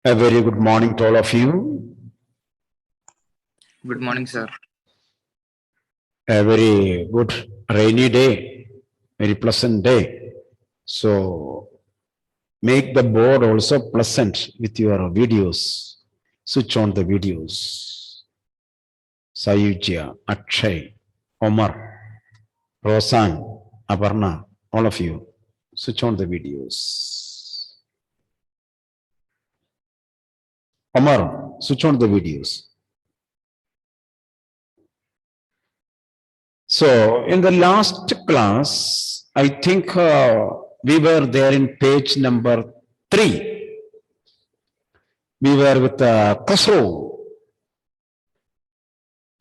A very good morning to all of you. Good morning, sir. A very good rainy day, very pleasant day. So make the board also pleasant with your videos. Switch on the videos. Sayujya, Akshay, Omar, Rosan, Aparna, all of you. Switch on the videos. Omar, switch on the videos. So in the last class, I think we were there in page number 3. We were with Khosrow.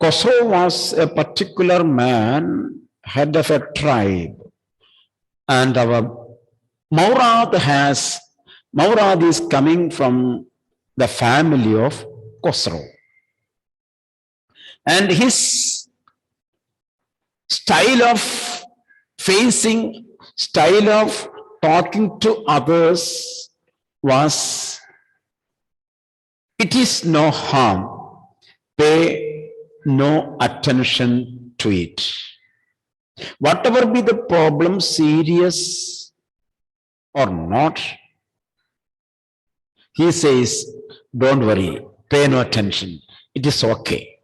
Khosrow was a particular man, head of a tribe. And our Maurad is coming from the family of Khosrow. And his style of facing, style of talking to others was, it is no harm, pay no attention to it. Whatever be the problem, serious or not, he says, don't worry, pay no attention, it is okay.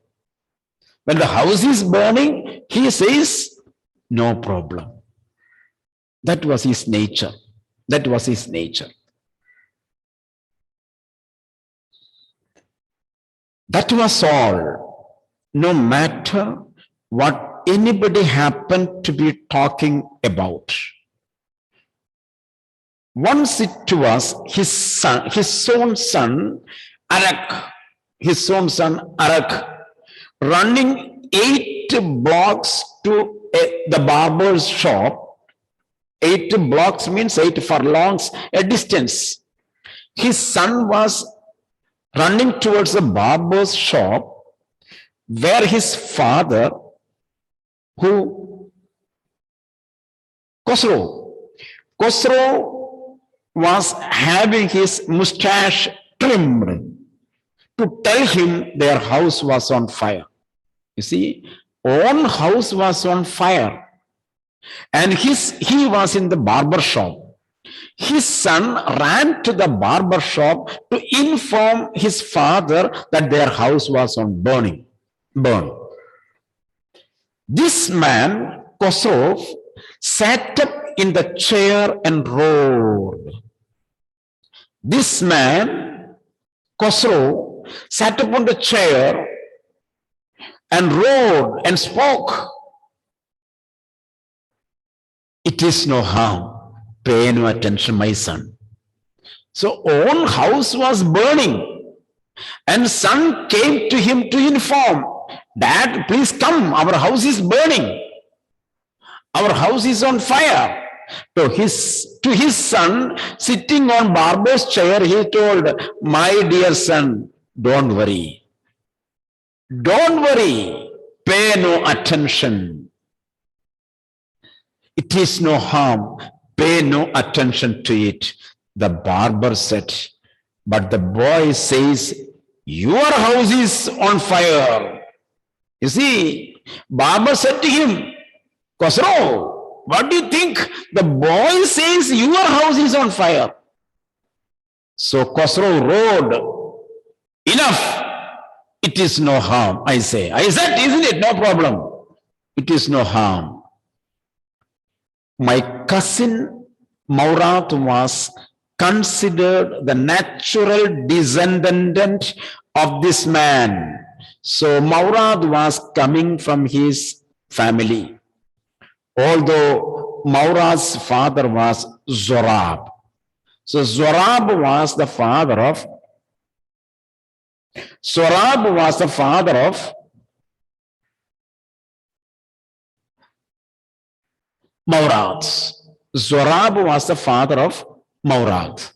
When the house is burning, he says, no problem. That was his nature. That was his nature. That was all. No matter what anybody happened to be talking about. Once it was his own son, Arak, running 8 blocks to the barber's shop. 8 blocks means 8 furlongs a distance. His son was running towards the barber's shop where his father, Khosrow was having his mustache trimmed to tell him their house was on fire. You see, own house was on fire. And he was in the barber shop. His son ran to the barber shop to inform his father that their house was on burn. This man, Khosrow, sat up in the chair and roared. This man, Khosrow, sat up on the chair and roared and spoke. It is no harm. Pay no attention, my son. So own house was burning. And son came to him to inform, Dad, please come. Our house is burning. Our house is on fire. To his son, sitting on barber's chair, he told, my dear son, don't worry. Don't worry. Pay no attention. It is no harm. Pay no attention to it. The barber said, but the boy says, your house is on fire. You see, barber said to him, Khosrow, what do you think? The boy says your house is on fire. So Khosrow roared, enough. It is no harm, I say. I said, isn't it? No problem. It is no harm. My cousin Maurad was considered the natural descendant of this man. So Maurad was coming from his family. Although Maurad's father was Zorab. So Zorab was the father of Maurad. Zorab was the father of Maurad,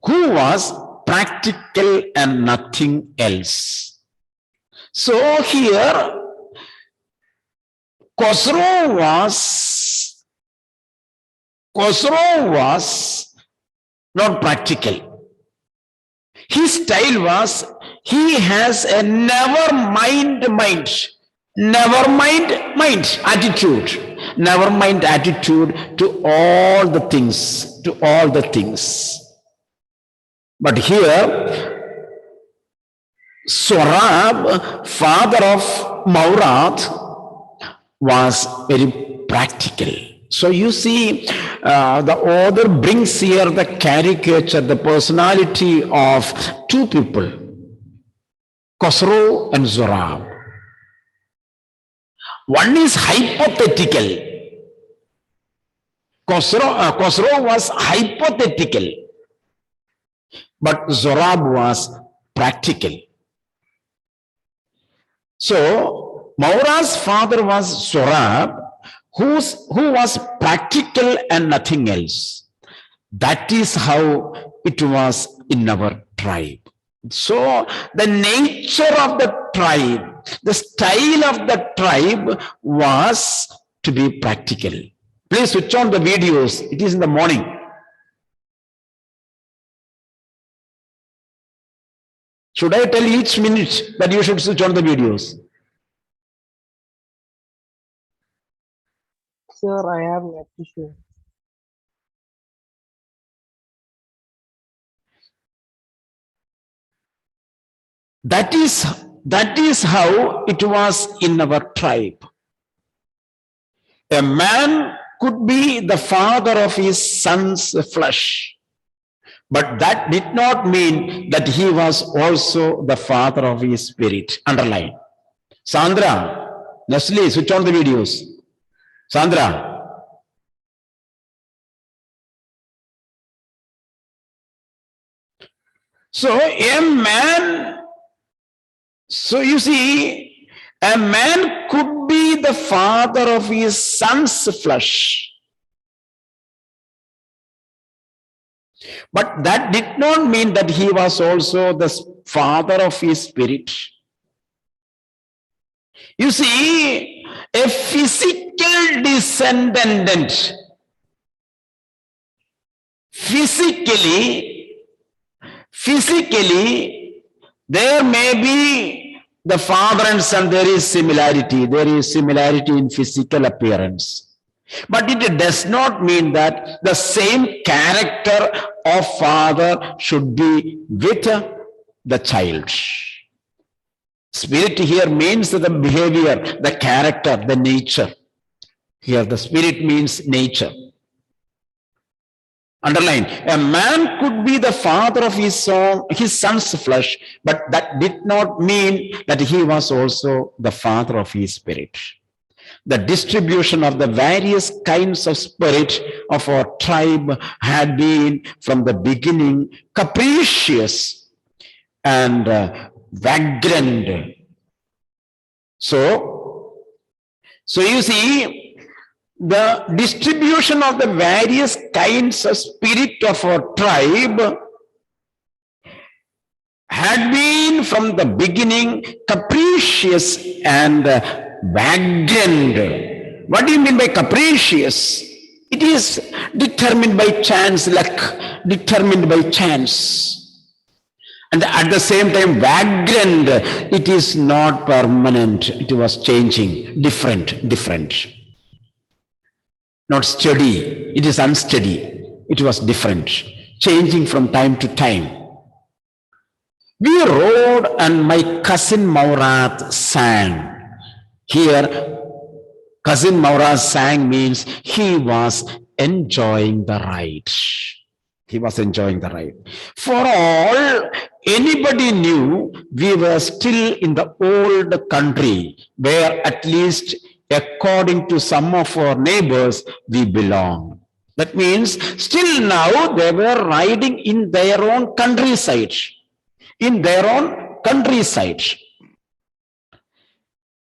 who was practical and nothing else. So here, Khosrow was not practical. His style was, he has a never mind attitude. Never mind attitude to all the things. But here, Sorab, father of Maurat, was very practical. So you see, the author brings here the caricature, the personality of two people, Khosrow and Zorab. One is hypothetical. Khosrow was hypothetical, but Zorab was practical. So Maurat's father was Zorab, who was practical and nothing else. That is how it was in our tribe. So the nature of the tribe, the style of the tribe was to be practical. Please switch on the videos. It is in the morning. Should I tell each minute that you should switch on the videos? Sir, I have net issue. That is how it was in our tribe. A man could be the father of his son's flesh, but that did not mean that he was also the father of his spirit. Underline. Sandra, Nestle, switch on the videos. Sandra. So you see, a man could be the father of his son's flesh, but that did not mean that he was also the father of his spirit. You see, a physical descendant, physically, there may be the father and son, there is similarity in physical appearance. But it does not mean that the same character of father should be with the child. Spirit here means the behavior, the character, the nature. Here the spirit means nature. Underline, a man could be the father of his son's flesh, but that did not mean that he was also the father of his spirit. The distribution of the various kinds of spirit of our tribe had been from the beginning capricious and vagrant. So you see, the distribution of the various kinds of spirit of our tribe had been from the beginning capricious and vagrant. What do you mean by capricious? It is determined by chance, luck, determined by chance. And at the same time, vagrant, it is not permanent. It was changing, different. Not steady, it is unsteady. It was different, changing from time to time. We rode and my cousin Maurat sang. Here, cousin Maurat sang means he was enjoying the ride. He was enjoying the ride. For all anybody knew, we were still in the old country where at least according to some of our neighbors, we belong. That means still now they were riding in their own countryside.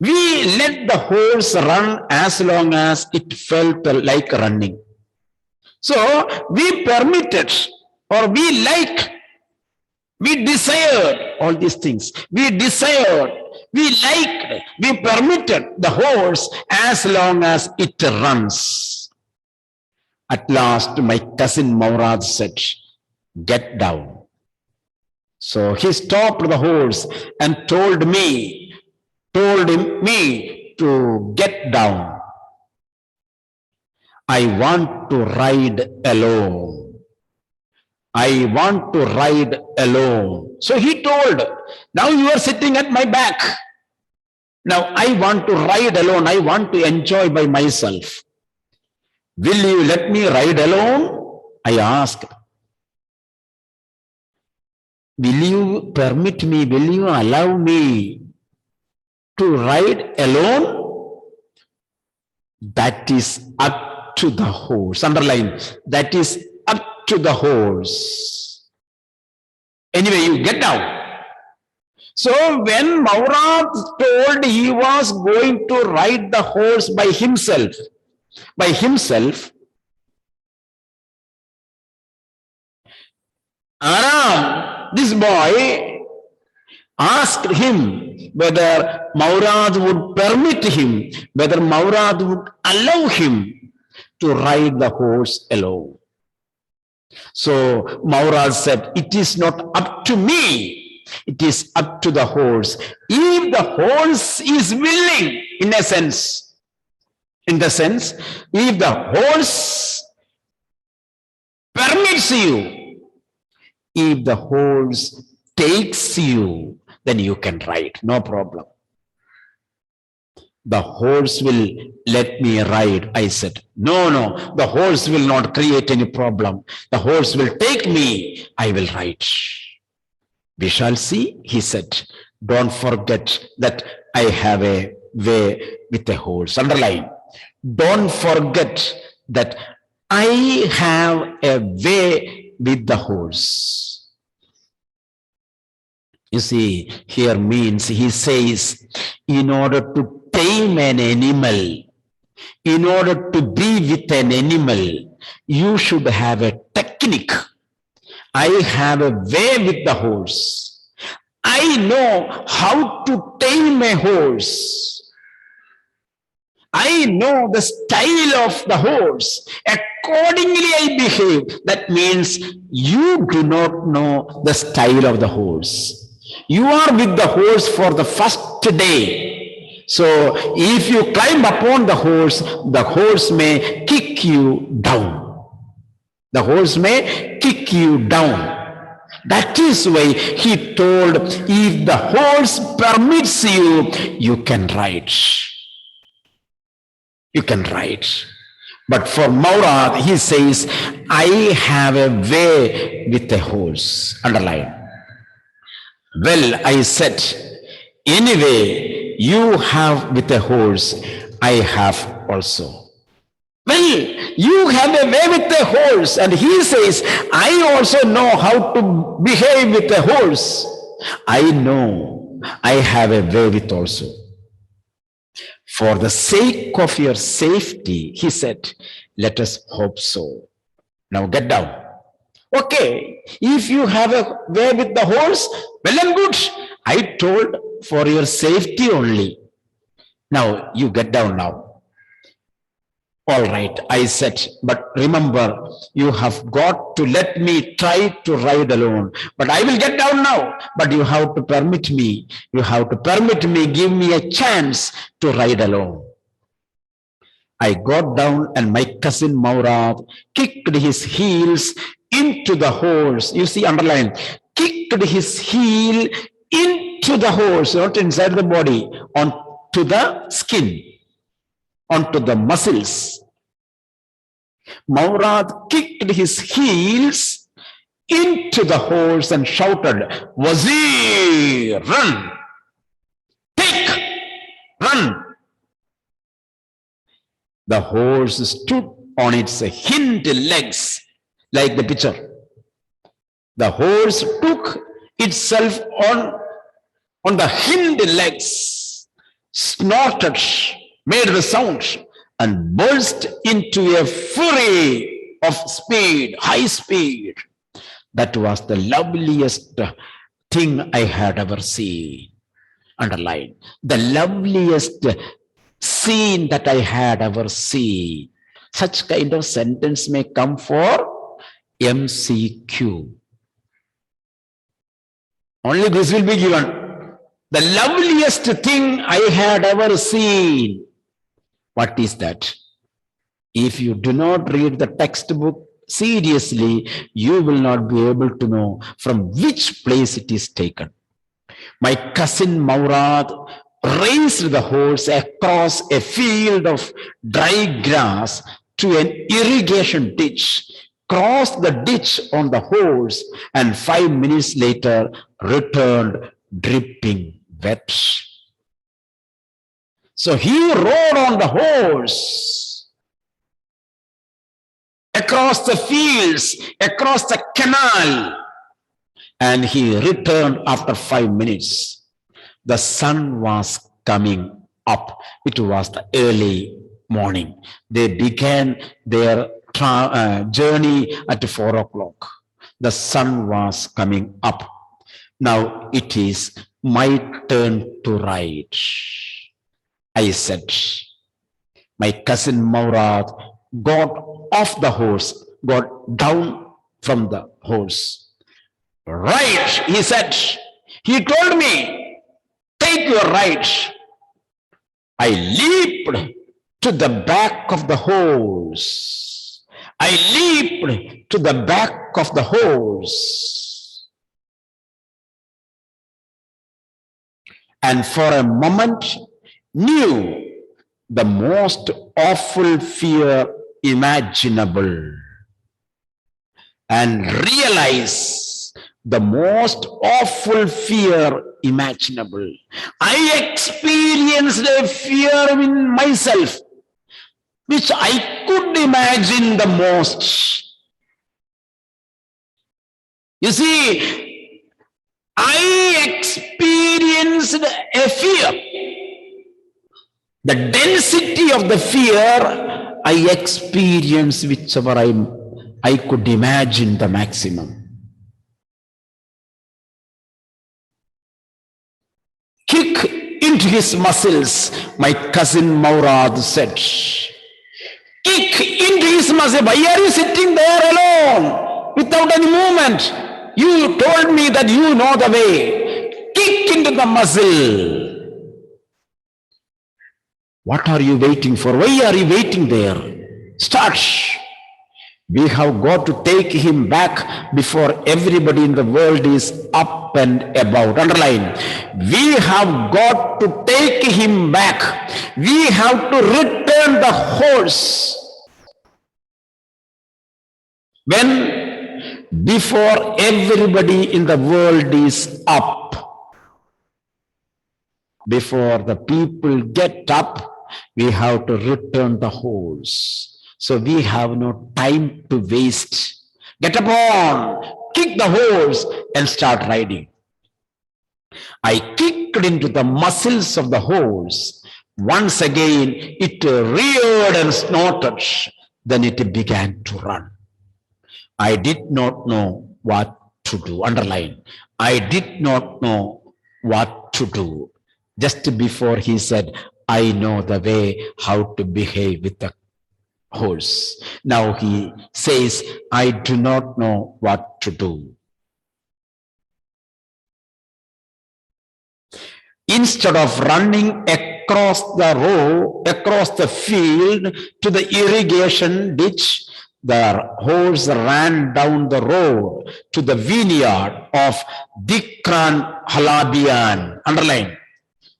We let the horse run as long as it felt like running. So we permitted, or we desired all these things. We desired, we liked, we permitted the horse as long as it runs. At last, my cousin Maurat said, get down. So he stopped the horse and told me to get down. I want to ride alone. I want to ride alone. So he told, now you are sitting at my back. Now I want to ride alone. I want to enjoy by myself. Will you let me ride alone? I asked. Will you permit me? Will you allow me to ride alone? That is up to the horse. Underline, that is up to the horse. Anyway, you get down. So when Maurad told he was going to ride the horse by himself, Aram, this boy, asked him whether Maurad would permit him, whether Maurad would allow him to ride the horse alone. So Maurad said, it is not up to me, it is up to the horse. If the horse is willing, in the sense, if the horse permits you, if the horse takes you, then you can ride, no problem. The horse will let me ride, I said. No, the horse will not create any problem. The horse will take me, I will ride. We shall see, he said. Don't forget that I have a way with a horse. Underline. Don't forget that I have a way with the horse. You see, here means he says, in order to tame an animal, in order to be with an animal, you should have a technique. I have a way with the horse. I know how to tame a horse. I know the style of the horse. Accordingly, I behave. That means you do not know the style of the horse. You are with the horse for the first day. So if you climb upon the horse may kick you down. The horse may kick you down. That is why he told, if the horse permits you, you can ride. You can ride. But for Maurad, he says, I have a way with a horse. Underline. Well, I said, anyway, you have with a horse, I have also. Well, you have a way with a horse, and he says, I also know how to behave with a horse. I know I have a way with also. For the sake of your safety, he said, let us hope so. Now get down. Okay, if you have a way with the horse, well and good. I told for your safety only. Now you get down now. All right, I said, but remember, you have got to let me try to ride alone. But I will get down now. But you have to permit me. You have to permit me, give me a chance to ride alone. I got down and my cousin Maurad kicked his heels into the horse. You see, underline, kicked his heel into the horse, not inside the body, onto the skin, onto the muscles. Maurad kicked his heels into the horse and shouted, Wazir, run! Take! Run! The horse stood on its hind legs, like the picture. The horse took itself on the hind legs, snorted, made the sound, and burst into a fury of speed, high speed. That was the loveliest thing I had ever seen. Underline, the loveliest scene that I had ever seen. Such kind of sentence may come for MCQ. Only this will be given. The loveliest thing I had ever seen. What is that? If you do not read the textbook seriously, you will not be able to know from which place it is taken. My cousin Maurad raced the horse across a field of dry grass to an irrigation ditch, crossed the ditch on the horse, and 5 minutes later returned dripping wet. So he rode on the horse across the fields, across the canal, and he returned after 5 minutes. The sun was coming up. It was the early morning. They began their journey at 4 o'clock. The sun was coming up. Now it is my turn to ride. I said. My cousin Maurad got off the horse, got down from the horse. Right, he said. He told me, take your right. I leaped to the back of the horse. I leaped to the back of the horse. And for a moment, knew the most awful fear imaginable, and realize the most awful fear imaginable. I experienced a fear in myself which I could imagine the most. You see, I experienced a fear. The density of the fear I experienced whichever I could imagine the maximum. Kick into his muscles, my cousin Maurad said. Kick into his muscles. Why are you sitting there alone without any movement? You told me that you know the way. Kick into the muscle. What are you waiting for? Why are you waiting there? Start. We have got to take him back before everybody in the world is up and about. Underline. We have got to take him back. We have to return the horse. When? Before everybody in the world is up. Before the people get up, we have to return the horse. So we have no time to waste. Get upon, kick the horse and start riding. I kicked into the muscles of the horse. Once again, it reared and snorted. Then it began to run. I did not know what to do. Underline. I did not know what to do. Just before he said, I know the way how to behave with the horse. Now he says, I do not know what to do. Instead of running across the road, across the field to the irrigation ditch, the horse ran down the road to the vineyard of Dikran Halabian. Underline.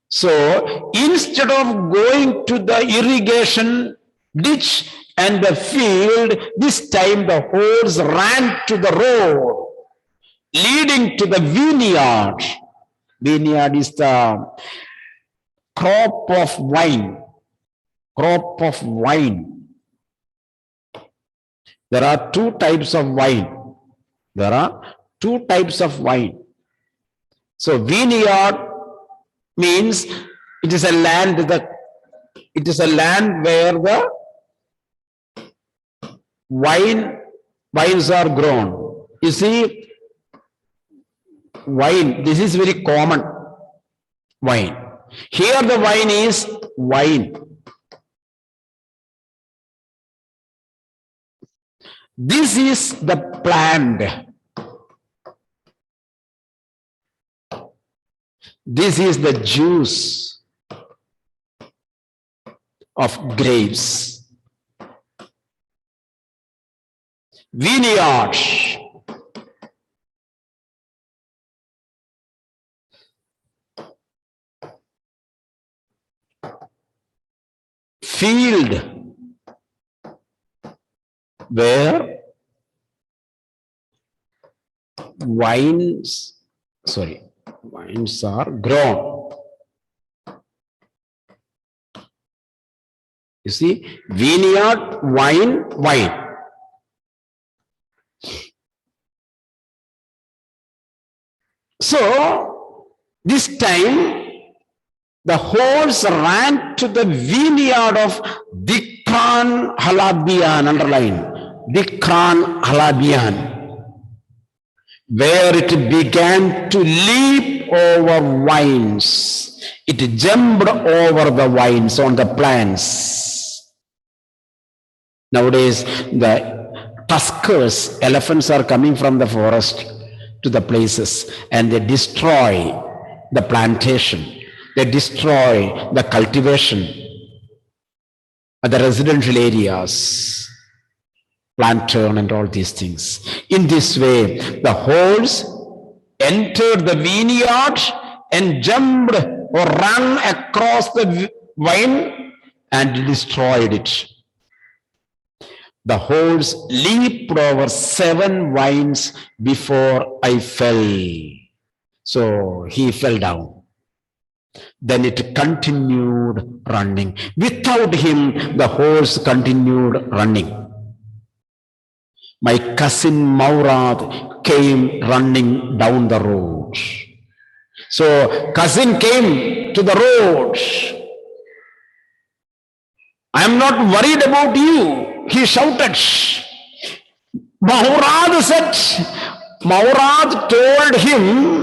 So instead of going to the irrigation ditch and the field, this time the horse ran to the road leading to the vineyard. Vineyard is the crop of wine. Crop of wine. There are two types of wine. There are two types of wine. So vineyard means it is a land where the wines are grown. You see, wine, this is very common wine. Here the wine is wine. This is the plant. This is the juice of grapes. Vineyard. Field where wines are grown. You see, vineyard, wine. So, this time, the horse ran to the vineyard of Dikran Halabian, underline, Dikran Halabian, where it began to leap over vines. It jumped over the vines on the plants. Nowadays, the tuskers, elephants are coming from the forest to the places and they destroy the plantation. They destroy the cultivation at the residential areas, plantain and all these things. In this way, the horse entered the vineyard and jumped or ran across the vine and destroyed it. The horse leaped over 7 vines before I fell. So he fell down. Then it continued running. Without him, the horse continued running. My cousin Maurad came running down the road. So cousin came to the road. I am not worried about you, he shouted. Maurad told him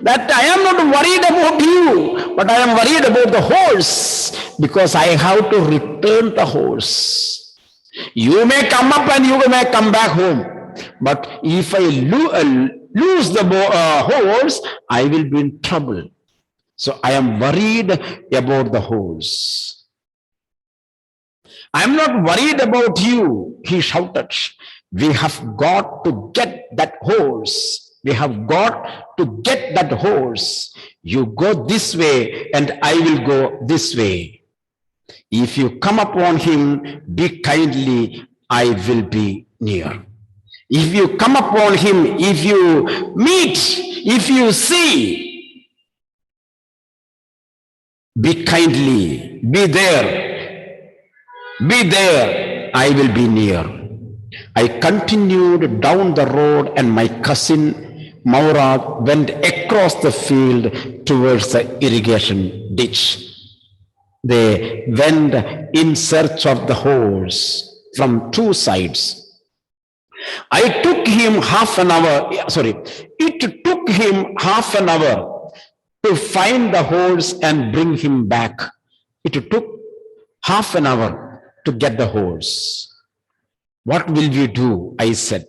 that I am not worried about you, but I am worried about the horse, because I have to return the horse. You may come up and you may come back home, but if I lose the horse, I will be in trouble. So I am worried about the horse. I am not worried about you, he shouted. We have got to get that horse. We have got to get that horse. You go this way and I will go this way. If you come upon him, be kindly, I will be near. If you come upon him, if you meet, if you see, be kindly, be there, I will be near. I continued down the road and my cousin Maurad went across the field towards the irrigation ditch. They went in search of the horse from 2 sides. It took him half an hour to find the horse and bring him back. It took half an hour to get the horse. What will you do? I said.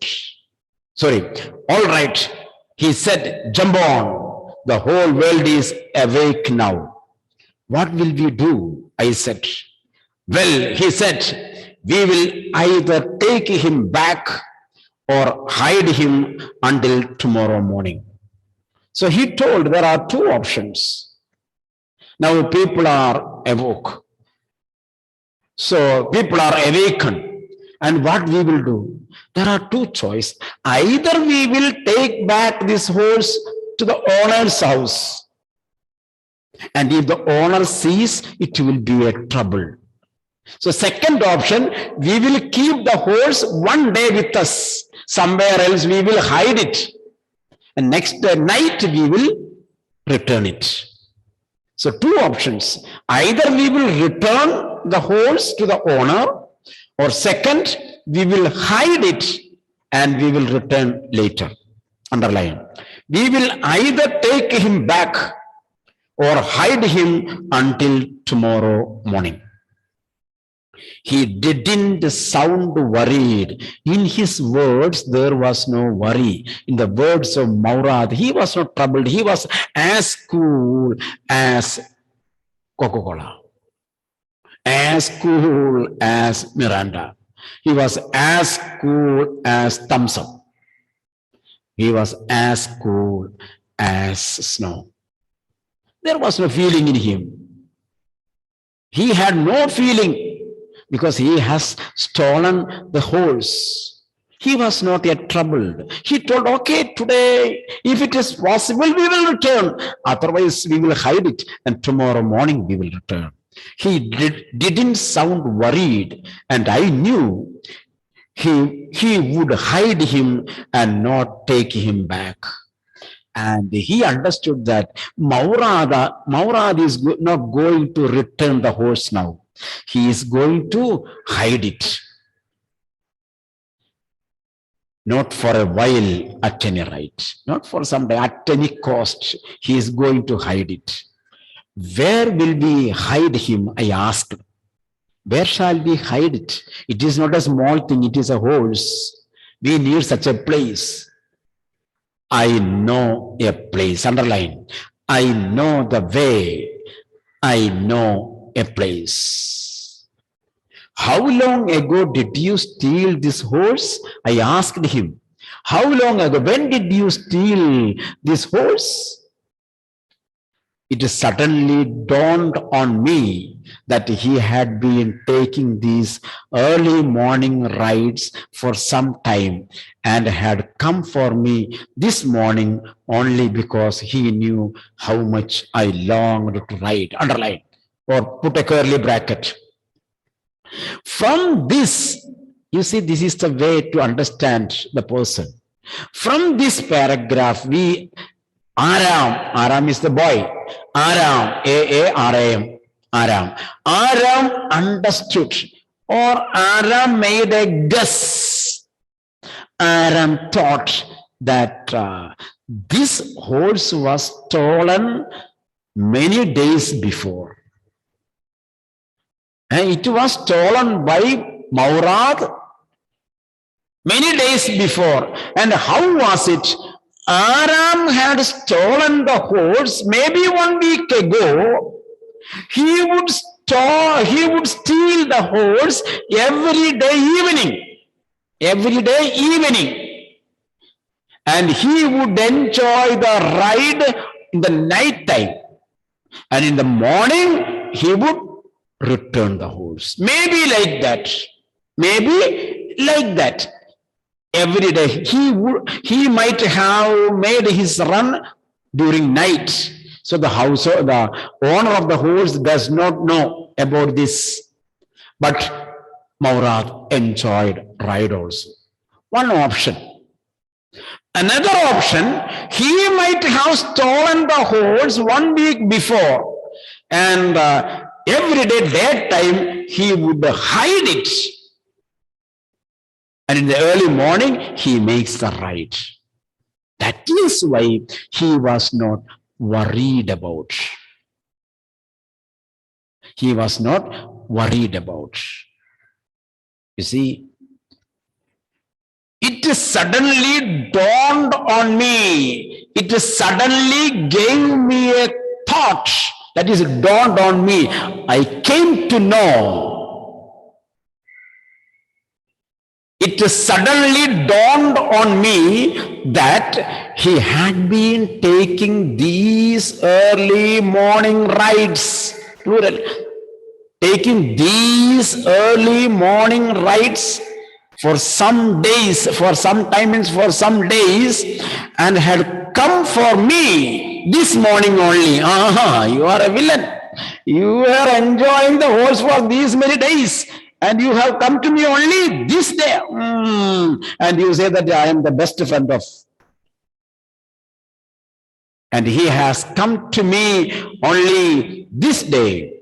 All right. He said, jump on. The whole world is awake now. What will we do? I said. Well, he said, we will either take him back or hide him until tomorrow morning. So he told there are 2 options. Now people are awoke. So people are awakened. And what we will do? There are 2 choices. Either we will take back this horse to the owner's house. And if the owner sees, it will be a trouble. So second option, we will keep the horse one day with us. Somewhere else we will hide it. And next night we will return it. So 2 options. Either we will return the horse to the owner, or second, we will hide it and we will return later. Underline. We will either take him back or hide him until tomorrow morning. He didn't sound worried. In his words, there was no worry. In the words of Maurad, he was not troubled. He was as cool as Coca-Cola, as cool as Miranda. He was as cool as Thumbs Up. He was as cool as snow. There was no feeling in him. He had no feeling because he has stolen the horse. He was not yet troubled. He told, okay, today, if it is possible, we will return. Otherwise, we will hide it, and tomorrow morning we will return. He didn't sound worried, and I knew he would hide him and not take him back. And he understood that Maurad is not going to return the horse now. He is going to hide it. Not for a while at any rate, not for some day, at any cost, he is going to hide it. Where will we hide him? I asked. Where shall we hide it? It is not a small thing, it is a horse. We need such a place. I know a place, underline. I know the way. I know a place. How long ago did you steal this horse? I asked him. How long ago? When did you steal this horse? It suddenly dawned on me that he had been taking these early morning rides for some time and had come for me this morning only because he knew how much I longed to ride. Underline or put a curly bracket. From this, you see, this is the way to understand the person. From this paragraph, Aram is the boy. Aram, A-A-R-A-M, Aram understood, or Aram made a guess. Aram thought that this horse was stolen many days before. And it was stolen by Maurad many days before. And how was it? Aram had stolen the horse maybe 1 week ago. He would steal the horse every day evening. And he would enjoy the ride in the night time. And in the morning, he would return the horse. Maybe like that. Every day he might have made his run during night. So the owner of the horse does not know about this. But Maurad enjoyed ride also. One option. Another option, he might have stolen the horse 1 week before, and every day daytime he would hide it. And in the early morning, he makes the ride. That is why he was not worried about. He was not worried about. You see, it suddenly dawned on me. It suddenly gave me a thought. That is, dawned on me. I came to know. It suddenly dawned on me that he had been taking these early morning rides, plural, taking these early morning rides for some days, for some time means for some days, and had come for me this morning only. You are a villain. You are enjoying the horse for these many days. And you have come to me only this day. And you say that I am the best friend of. And he has come to me only this day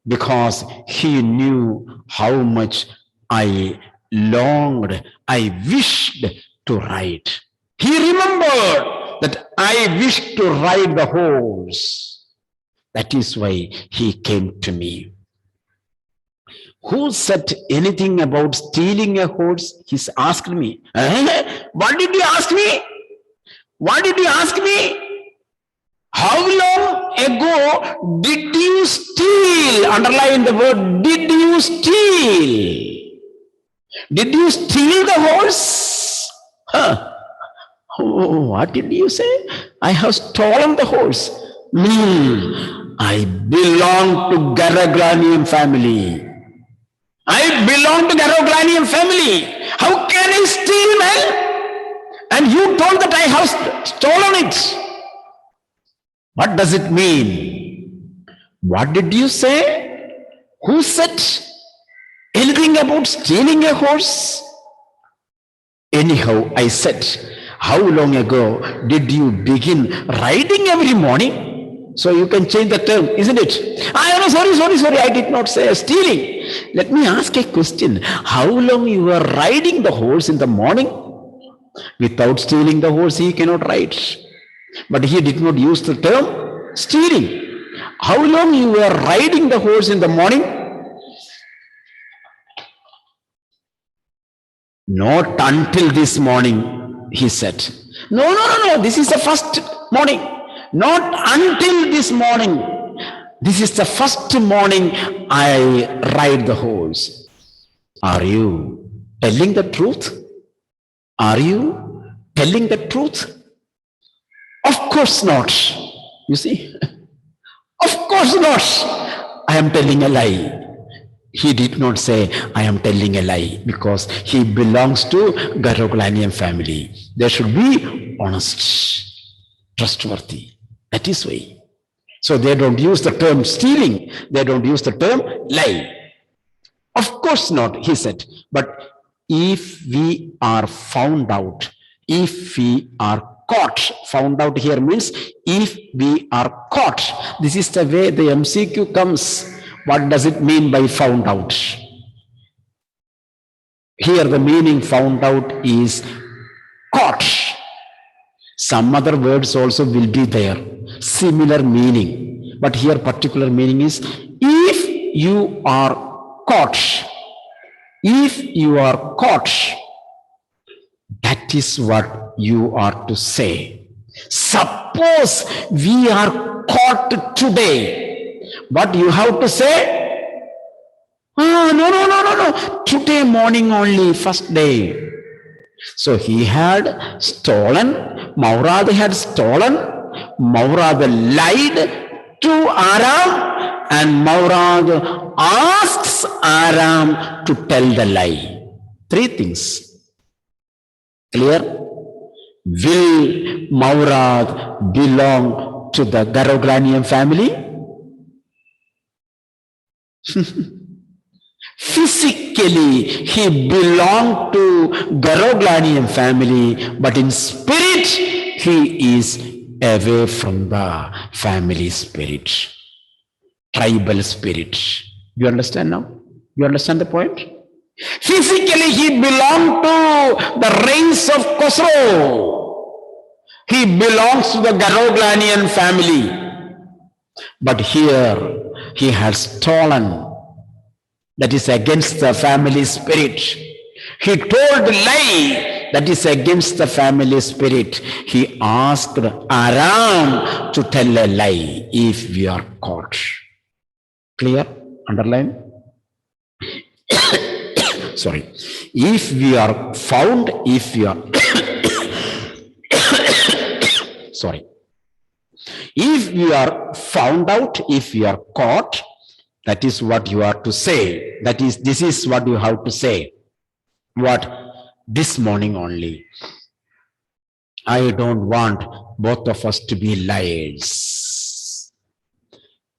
because he knew how much I longed, I wished to ride. He remembered that I wished to ride the horse. That is why he came to me. Who said anything about stealing a horse? He's asked me. What did you ask me? What did you ask me? How long ago did you steal? Underline the word, did you steal? Did you steal the horse? Huh? Oh, what did you say? I have stolen the horse. I belong to Garaglanian family. I belong to Garaglanian family. How can I steal, man? And you told that I have stolen it. What does it mean? What did you say? Who said anything about stealing a horse? Anyhow, I said, how long ago did you begin riding every morning? So you can change the term, isn't it? No, sorry, I did not say stealing. Let me ask a question. How long you were riding the horse in the morning? Without stealing the horse, he cannot ride. But he did not use the term stealing. How long you were riding the horse in the morning? Not until this morning, he said. No, this is the first morning. Not until this morning. This is the first morning I ride the horse. Are you telling the truth? Are you telling the truth? Of course not. You see? Of course not. I am telling a lie. He did not say, I am telling a lie, because he belongs to Garaglanian family. They should be honest, trustworthy. That is why. So they don't use the term stealing. They don't use the term lie. Of course not, he said. But if we are found out, if we are caught, found out here means if we are caught. This is the way the MCQ comes. What does it mean by found out? Here the meaning found out is caught. Some other words also will be there, similar meaning. But here particular meaning is if you are caught. If you are caught, that is what you are to say. Suppose we are caught today. What you have to say? No. Today morning only, first day. So he had stolen, Maurad had stolen, Maurad lied to Aram, and Maurad asks Aram to tell the lie. Three things. Clear? Will Maurad belong to the Garaglanian family? Physically, he belonged to Garaglanian family, but in spirit, he is away from the family spirit, tribal spirit. You understand now? You understand the point? Physically, he belonged to the race of Khosrow. He belongs to the Garaglanian family. But here, he has stolen. That is against the family spirit. He told a lie. That is against the family spirit. He asked Aram to tell a lie if we are caught. Clear? Underline? Sorry. If we are found, if we are sorry. If we are found out, if we are caught, that is what you are to say. That is, this is what you have to say. What? This morning only. I don't want both of us to be liars.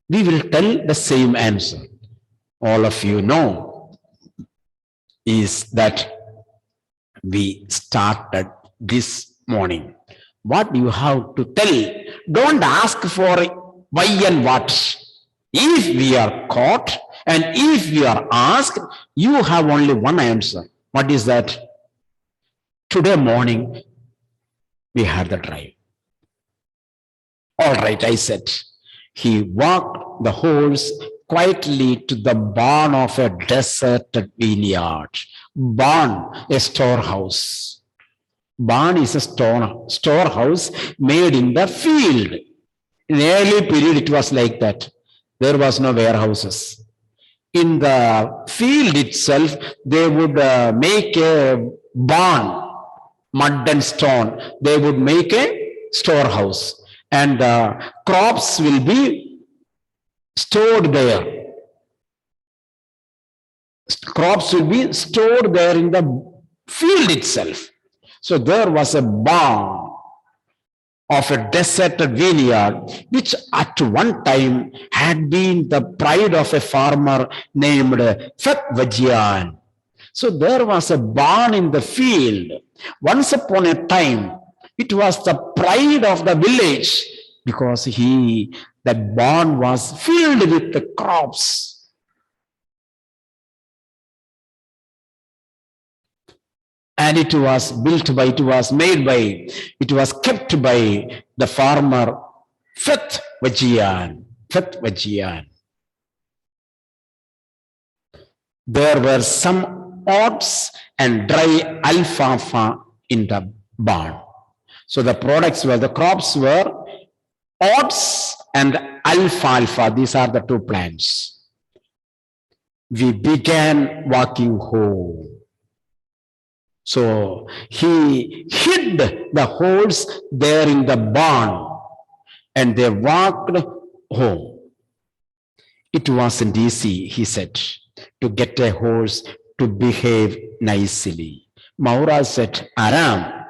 We will tell the same answer. All of you know is that we started this morning. What you have to tell, don't ask for why and what. If we are caught and if we are asked, you have only one answer. What is that? Today morning, we had the drive. All right, I said. He walked the horse quietly to the barn of a deserted vineyard. Barn, a storehouse. Barn is a storehouse made in the field. In the early period, it was like that. There was no warehouses. In the field itself, they would make a barn, mud and stone. They would make a storehouse, and crops will be stored there. Crops will be stored there in the field itself. So there was a barn of a deserted vineyard, which at one time had been the pride of a farmer named Bethvaggian. So there was a barn in the field. Once upon a time, it was the pride of the village because that barn was filled with the crops. And it was built by, it was made by, it was kept by the farmer Bethvaggian. There were some oats and dry alfalfa in the barn. So the products were, the crops were oats and alfalfa. These are the two plants. We began walking home. So he hid the holes there in the barn and they walked home. It wasn't easy, he said, to get a horse to behave nicely. Maura said, Aram,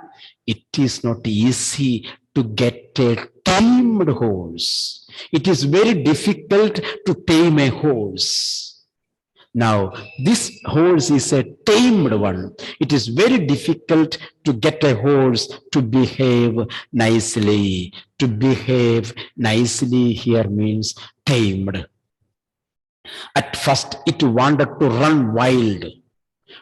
it is not easy to get a tamed horse. It is very difficult to tame a horse. Now, this horse is a tamed one. It is very difficult to get a horse to behave nicely. To behave nicely here means tamed. At first, it wanted to run wild.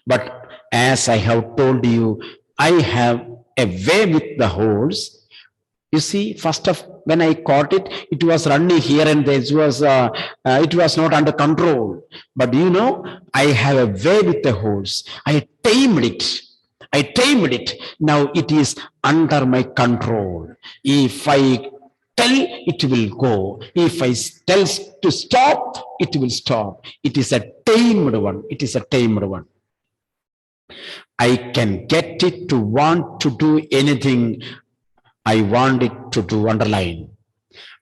But as I have told you, I have a way with the horse. You see, when I caught it, it was running here and there. It was not under control. But you know, I have a way with the horse. I tamed it. Now it is under my control. If I tell, it will go. If I tell to stop, it will stop. It is a tamed one. I can get it to want to do anything I want it to do. Underline.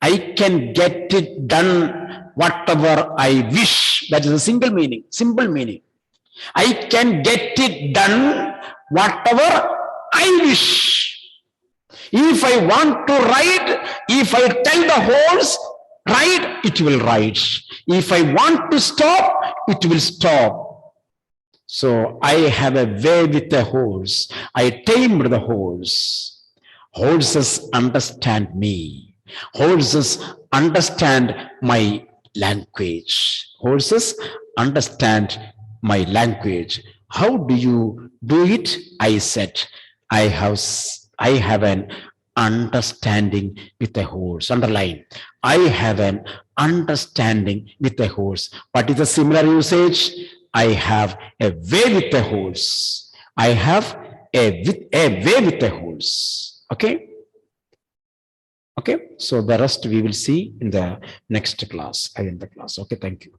I can get it done whatever I wish. That is a simple meaning. I can get it done whatever I wish. If I want to ride, if I tell the horse, ride, it will ride. If I want to stop, it will stop. So I have a way with the horse. I tamed the horse. Horses understand me. Horses understand my language. Horses understand my language. How do you do it? I said, I have an understanding with a horse. Underline. I have an understanding with a horse. What is the similar usage? I have a way with a horse. I have a way with a horse. Okay. So the rest we will see in the next class. I end the class. Okay, thank you.